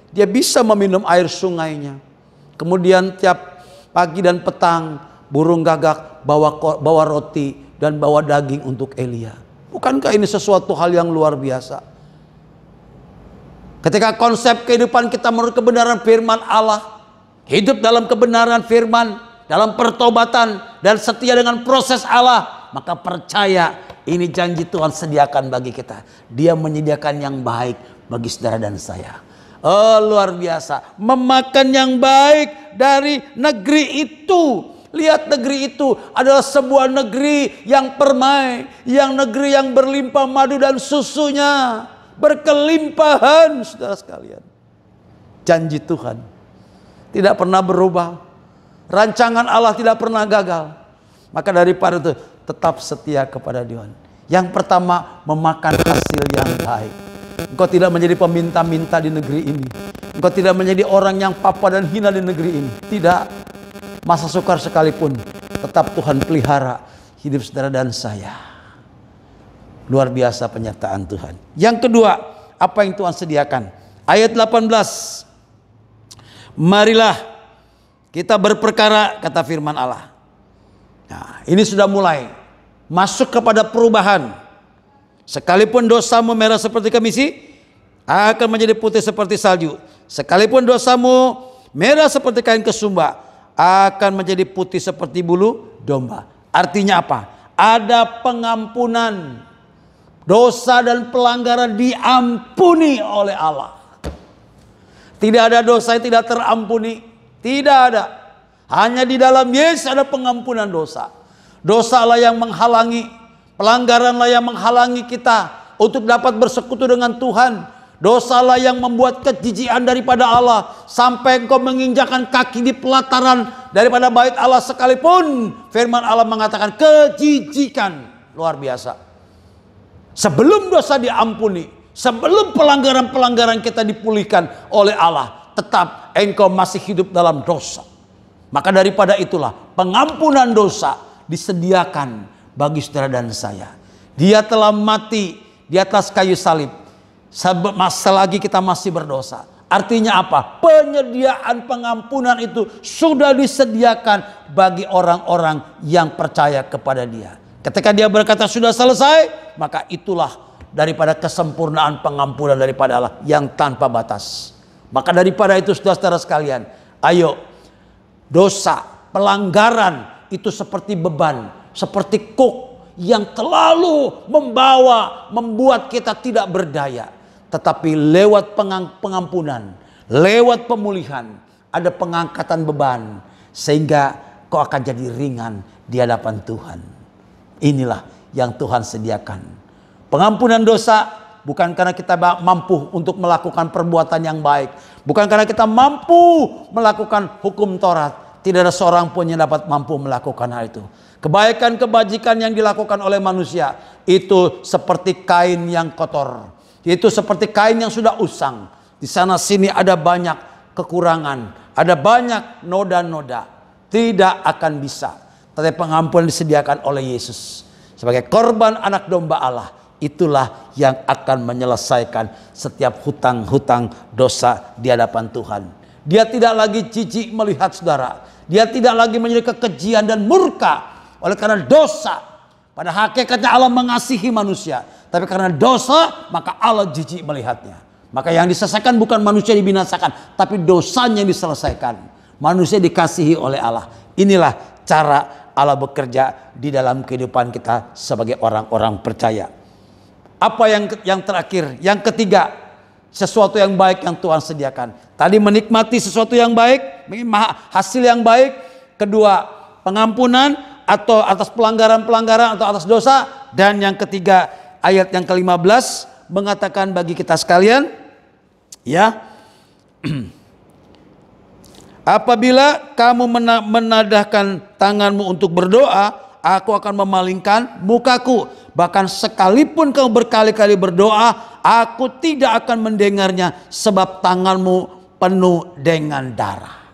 dia bisa meminum air sungainya. Kemudian tiap pagi dan petang, burung gagak bawa roti dan bawa daging untuk Elia. Bukankah ini sesuatu hal yang luar biasa? Ketika konsep kehidupan kita menurut kebenaran firman Allah, hidup dalam kebenaran firman, dalam pertobatan dan setia dengan proses Allah, maka percaya ini janji Tuhan sediakan bagi kita. Dia menyediakan yang baik bagi saudara dan saya. Oh, luar biasa. Memakan yang baik dari negeri itu. Lihat, negeri itu adalah sebuah negeri yang permai. Yang negeri yang berlimpah madu dan susunya. Berkelimpahan, saudara sekalian. Janji Tuhan tidak pernah berubah. Rancangan Allah tidak pernah gagal. Maka daripada itu, tetap setia kepada Tuhan. Yang pertama, memakan hasil yang baik. Engkau tidak menjadi peminta-minta di negeri ini. Engkau tidak menjadi orang yang papa dan hina di negeri ini. Tidak. Masa sukar sekalipun, tetap Tuhan pelihara hidup saudara dan saya. Luar biasa penyertaan Tuhan. Yang kedua, apa yang Tuhan sediakan? Ayat 18. Marilah kita berperkara, kata firman Allah. Nah, ini sudah mulai masuk kepada perubahan. Sekalipun dosamu merah seperti kemisi, akan menjadi putih seperti salju. Sekalipun dosamu merah seperti kain kesumba, akan menjadi putih seperti bulu domba. Artinya apa? Ada pengampunan. Dosa dan pelanggaran diampuni oleh Allah. Tidak ada dosa yang tidak terampuni. Tidak ada. Hanya di dalam Yesus ada pengampunan dosa. Dosalah yang menghalangi, pelanggaranlah yang menghalangi kita untuk dapat bersekutu dengan Tuhan. Dosalah yang membuat kejijikan daripada Allah. Sampai engkau menginjakkan kaki di pelataran daripada bait Allah sekalipun. Firman Allah mengatakan kejijikan. Luar biasa. Sebelum dosa diampuni, sebelum pelanggaran-pelanggaran kita dipulihkan oleh Allah, tetap engkau masih hidup dalam dosa. Maka daripada itulah pengampunan dosa disediakan bagi saudara dan saya. Dia telah mati di atas kayu salib. Selagi kita masih berdosa. Artinya apa? Penyediaan pengampunan itu sudah disediakan bagi orang-orang yang percaya kepada Dia. Ketika Dia berkata sudah selesai, maka itulah daripada kesempurnaan pengampunan daripada Allah yang tanpa batas. Maka daripada itu saudara-saudara sekalian, ayo, dosa, pelanggaran itu seperti beban, seperti kuk yang terlalu membuat kita tidak berdaya. Tetapi lewat pengampunan, lewat pemulihan, ada pengangkatan beban, sehingga kau akan jadi ringan di hadapan Tuhan. Inilah yang Tuhan sediakan. Pengampunan dosa bukan karena kita mampu untuk melakukan perbuatan yang baik, bukan karena kita mampu melakukan hukum Taurat. tidak ada seorang pun yang dapat mampu melakukan hal itu. Kebaikan kebajikan yang dilakukan oleh manusia itu seperti kain yang kotor. Itu seperti kain yang sudah usang. Di sana sini ada banyak kekurangan, ada banyak noda-noda. Tidak akan bisa. Tapi pengampunan disediakan oleh Yesus sebagai korban anak domba Allah. Itulah yang akan menyelesaikan setiap hutang-hutang dosa di hadapan Tuhan. Dia tidak lagi jijik melihat saudara. Dia tidak lagi menjadi kekejian dan murka oleh karena dosa. Pada hakikatnya Allah mengasihi manusia. Tapi karena dosa maka Allah jijik melihatnya. Maka yang diselesaikan bukan manusia dibinasakan, tapi dosanya yang diselesaikan. Manusia dikasihi oleh Allah. Inilah cara Allah bekerja di dalam kehidupan kita sebagai orang-orang percaya. Apa yang terakhir? Yang ketiga, sesuatu yang baik yang Tuhan sediakan. Tadi menikmati sesuatu yang baik, hasil yang baik. Kedua, pengampunan atau atas pelanggaran-pelanggaran atau atas dosa. Dan yang ketiga, ayat yang ke-15 mengatakan bagi kita sekalian, ya, apabila kamu menadahkan tanganmu untuk berdoa, aku akan memalingkan mukaku. Bahkan sekalipun kamu berkali-kali berdoa, aku tidak akan mendengarnya sebab tanganmu penuh dengan darah.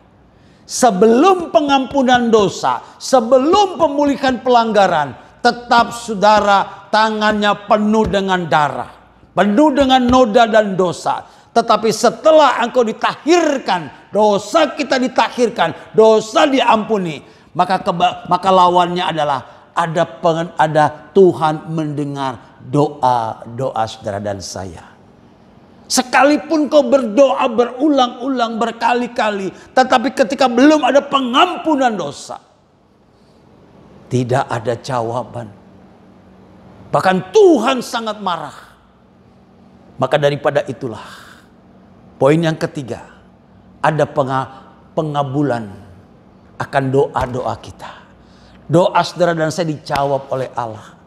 Sebelum pengampunan dosa, sebelum pemulihan pelanggaran, tetap saudara tangannya penuh dengan darah, penuh dengan noda dan dosa. Tetapi setelah engkau ditahirkan, dosa kita ditahirkan, dosa diampuni, maka lawannya adalah ada Tuhan mendengar doa-doa saudara dan saya. Sekalipun kau berdoa berulang-ulang berkali-kali, tetapi ketika belum ada pengampunan dosa, tidak ada jawaban. Bahkan Tuhan sangat marah. Maka daripada itulah, poin yang ketiga, ada pengabulan akan doa-doa kita. Doa saudara dan saya dijawab oleh Allah.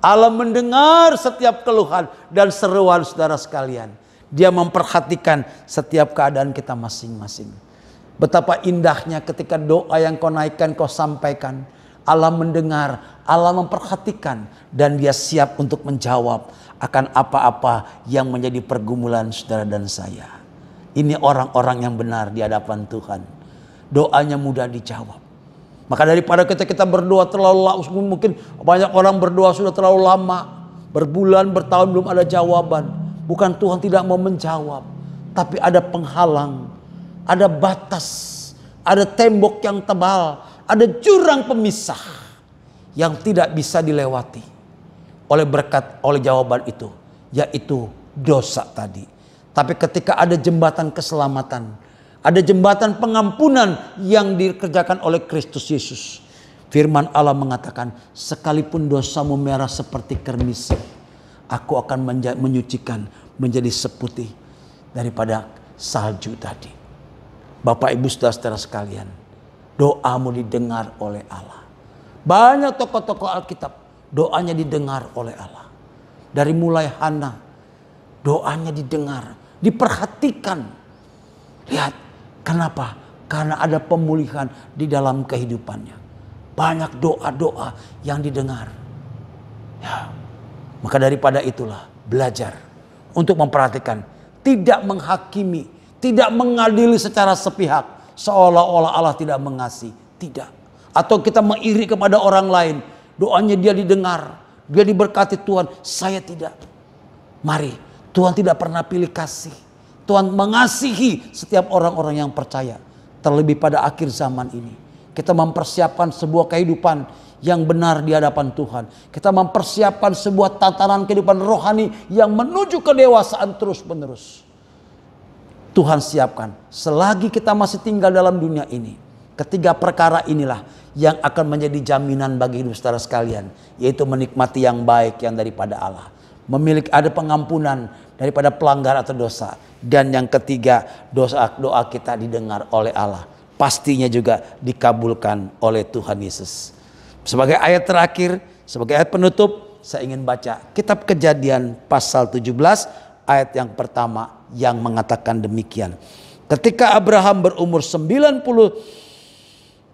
Allah mendengar setiap keluhan dan seruan saudara sekalian. Dia memperhatikan setiap keadaan kita masing-masing. Betapa indahnya ketika doa yang kau naikkan, kau sampaikan. Allah mendengar, Allah memperhatikan. Dan dia siap untuk menjawab akan apa-apa yang menjadi pergumulan saudara dan saya. Ini orang-orang yang benar di hadapan Tuhan. Doanya mudah dijawab. Maka daripada kita berdoa terlalu lama, mungkin banyak orang berdoa sudah terlalu lama, berbulan, bertahun belum ada jawaban. Bukan Tuhan tidak mau menjawab, tapi ada penghalang, ada batas, ada tembok yang tebal, ada jurang pemisah yang tidak bisa dilewati oleh jawaban itu, yaitu dosa tadi. Tapi ketika ada jembatan keselamatan, ada jembatan pengampunan yang dikerjakan oleh Kristus Yesus. Firman Allah mengatakan, sekalipun dosamu merah seperti kermisik, aku akan menyucikan menjadi seputih daripada salju tadi. Bapak Ibu saudara-saudara sekalian, doamu didengar oleh Allah. Banyak tokoh-tokoh Alkitab doanya didengar oleh Allah. Dari mulai Hana, doanya didengar, diperhatikan. Lihat, kenapa? Karena ada pemulihan di dalam kehidupannya. Banyak doa-doa yang didengar. Ya. Maka daripada itulah belajar untuk memperhatikan, tidak menghakimi, tidak mengadili secara sepihak, seolah-olah Allah tidak mengasihi, tidak. Atau kita mengiri kepada orang lain, doanya dia didengar, dia diberkati Tuhan, saya tidak. Mari, Tuhan tidak pernah pilih kasih. Tuhan mengasihi setiap orang-orang yang percaya. Terlebih pada akhir zaman ini, kita mempersiapkan sebuah kehidupan yang benar di hadapan Tuhan. Kita mempersiapkan sebuah tatanan kehidupan rohani yang menuju kedewasaan terus-menerus. Tuhan siapkan selagi kita masih tinggal dalam dunia ini. Ketiga perkara inilah yang akan menjadi jaminan bagi hidup saudara sekalian, yaitu menikmati yang baik yang daripada Allah, memiliki ada pengampunan daripada pelanggar atau dosa, dan yang ketiga, doa kita didengar oleh Allah, pastinya juga dikabulkan oleh Tuhan Yesus. Sebagai ayat terakhir, sebagai ayat penutup, saya ingin baca kitab Kejadian pasal 17 ayat yang pertama yang mengatakan demikian. Ketika Abraham berumur 90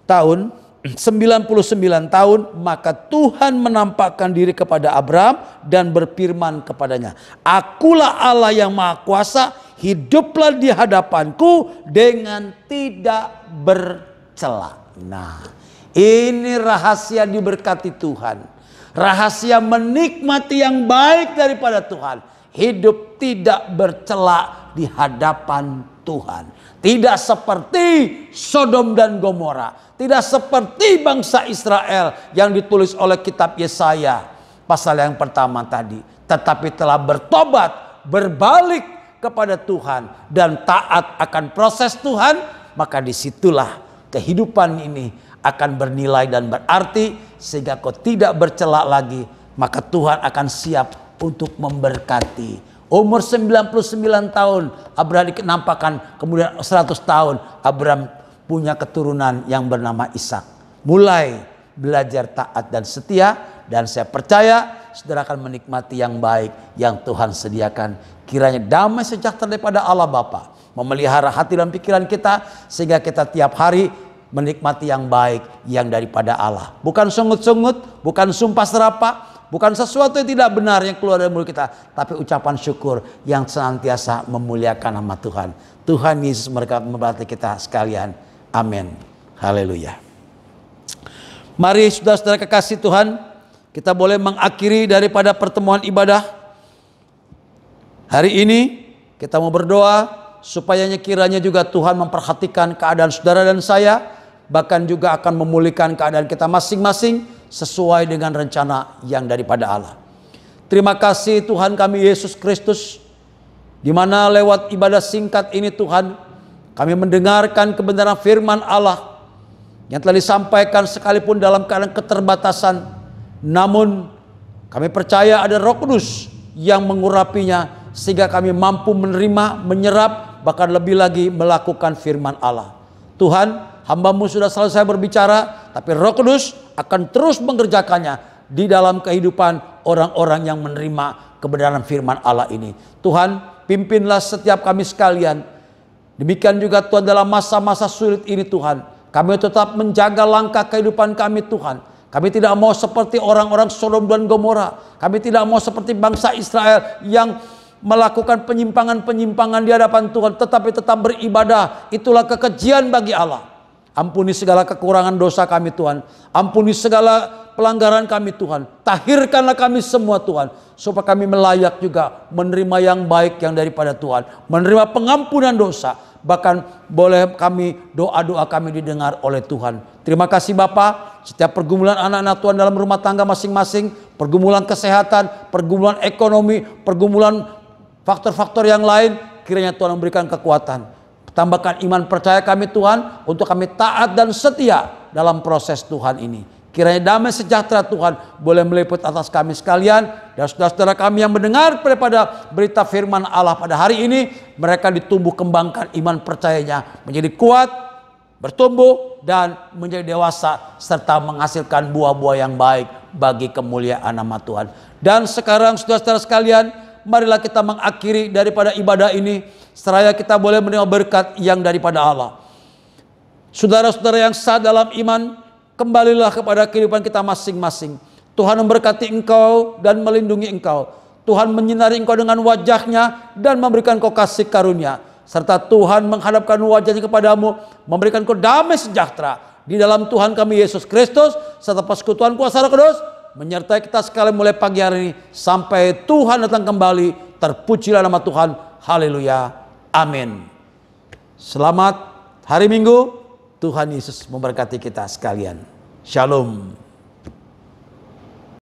tahun, 99 tahun, maka Tuhan menampakkan diri kepada Abraham dan berfirman kepadanya, "Akulah Allah yang Maha Kuasa, hiduplah di hadapanku dengan tidak bercela." Nah, ini rahasia diberkati Tuhan. Rahasia menikmati yang baik daripada Tuhan. Hidup tidak bercela di hadapan Tuhan. Tidak seperti Sodom dan Gomora. Tidak seperti bangsa Israel yang ditulis oleh kitab Yesaya pasal yang pertama tadi. Tetapi telah bertobat, berbalik kepada Tuhan dan taat akan proses Tuhan. Maka disitulah kehidupan ini akan bernilai dan berarti. Sehingga kau tidak bercela lagi. Maka Tuhan akan siap untuk memberkati. Umur 99 tahun Abraham dinampakkan, kemudian 100 tahun Abraham punya keturunan yang bernama Ishak. Mulai belajar taat dan setia, dan saya percaya saudara akan menikmati yang baik yang Tuhan sediakan. Kiranya damai sejahtera daripada Allah Bapa memelihara hati dan pikiran kita, sehingga kita tiap hari menikmati yang baik yang daripada Allah. Bukan sungut-sungut, bukan sumpah serapah, bukan sesuatu yang tidak benar yang keluar dari mulut kita, tapi ucapan syukur yang senantiasa memuliakan nama Tuhan. Tuhan Yesus memberkati kita sekalian. Amin. Haleluya. Mari saudara-saudara kekasih Tuhan, kita boleh mengakhiri daripada pertemuan ibadah hari ini. Kita mau berdoa supaya kiranya juga Tuhan memperhatikan keadaan saudara dan saya, bahkan juga akan memulihkan keadaan kita masing-masing sesuai dengan rencana yang daripada Allah. Terima kasih Tuhan kami Yesus Kristus, di mana lewat ibadah singkat ini Tuhan, kami mendengarkan kebenaran firman Allah yang telah disampaikan sekalipun dalam keadaan keterbatasan. Namun kami percaya ada Roh Kudus yang mengurapinya, sehingga kami mampu menerima, menyerap, bahkan lebih lagi melakukan firman Allah. Tuhan, hamba-Mu sudah selesai berbicara, tapi Roh Kudus akan terus mengerjakannya di dalam kehidupan orang-orang yang menerima kebenaran firman Allah ini. Tuhan, pimpinlah setiap kami sekalian. Demikian juga Tuhan dalam masa-masa sulit ini Tuhan, kami tetap menjaga langkah kehidupan kami Tuhan. Kami tidak mau seperti orang-orang Sodom dan Gomora. Kami tidak mau seperti bangsa Israel yang melakukan penyimpangan-penyimpangan di hadapan Tuhan, tetapi tetap beribadah. Itulah kekejian bagi Allah. Ampuni segala kekurangan dosa kami Tuhan. Ampuni segala pelanggaran kami Tuhan. Tahirkanlah kami semua Tuhan, supaya kami melayak juga menerima yang baik yang daripada Tuhan, menerima pengampunan dosa. Bahkan boleh kami, doa-doa kami didengar oleh Tuhan. Terima kasih Bapa. Setiap pergumulan anak-anak Tuhan dalam rumah tangga masing-masing, pergumulan kesehatan, pergumulan ekonomi, pergumulan faktor-faktor yang lain, kiranya Tuhan memberikan kekuatan. Tambahkan iman percaya kami Tuhan, untuk kami taat dan setia dalam proses Tuhan ini. Kiranya damai sejahtera Tuhan boleh meliput atas kami sekalian, dan saudara-saudara kami yang mendengar daripada berita firman Allah pada hari ini, mereka ditumbuh kembangkan iman percayanya menjadi kuat, bertumbuh, dan menjadi dewasa, serta menghasilkan buah-buah yang baik bagi kemuliaan nama Tuhan. Dan sekarang saudara-saudara sekalian, marilah kita mengakhiri daripada ibadah ini, seraya kita boleh menerima berkat yang daripada Allah. Saudara-saudara yang sah dalam iman, kembalilah kepada kehidupan kita masing-masing. Tuhan memberkati engkau dan melindungi engkau. Tuhan menyinari engkau dengan wajahnya dan memberikan engkau kasih karunia. Serta Tuhan menghadapkan wajahnya kepadamu, memberikan engkau damai sejahtera di dalam Tuhan kami Yesus Kristus, serta persekutuan kuasa Roh Kudus menyertai kita sekalian mulai pagi hari ini sampai Tuhan datang kembali. Terpujilah nama Tuhan. Haleluya. Amin. Selamat hari Minggu. Tuhan Yesus memberkati kita sekalian. Shalom.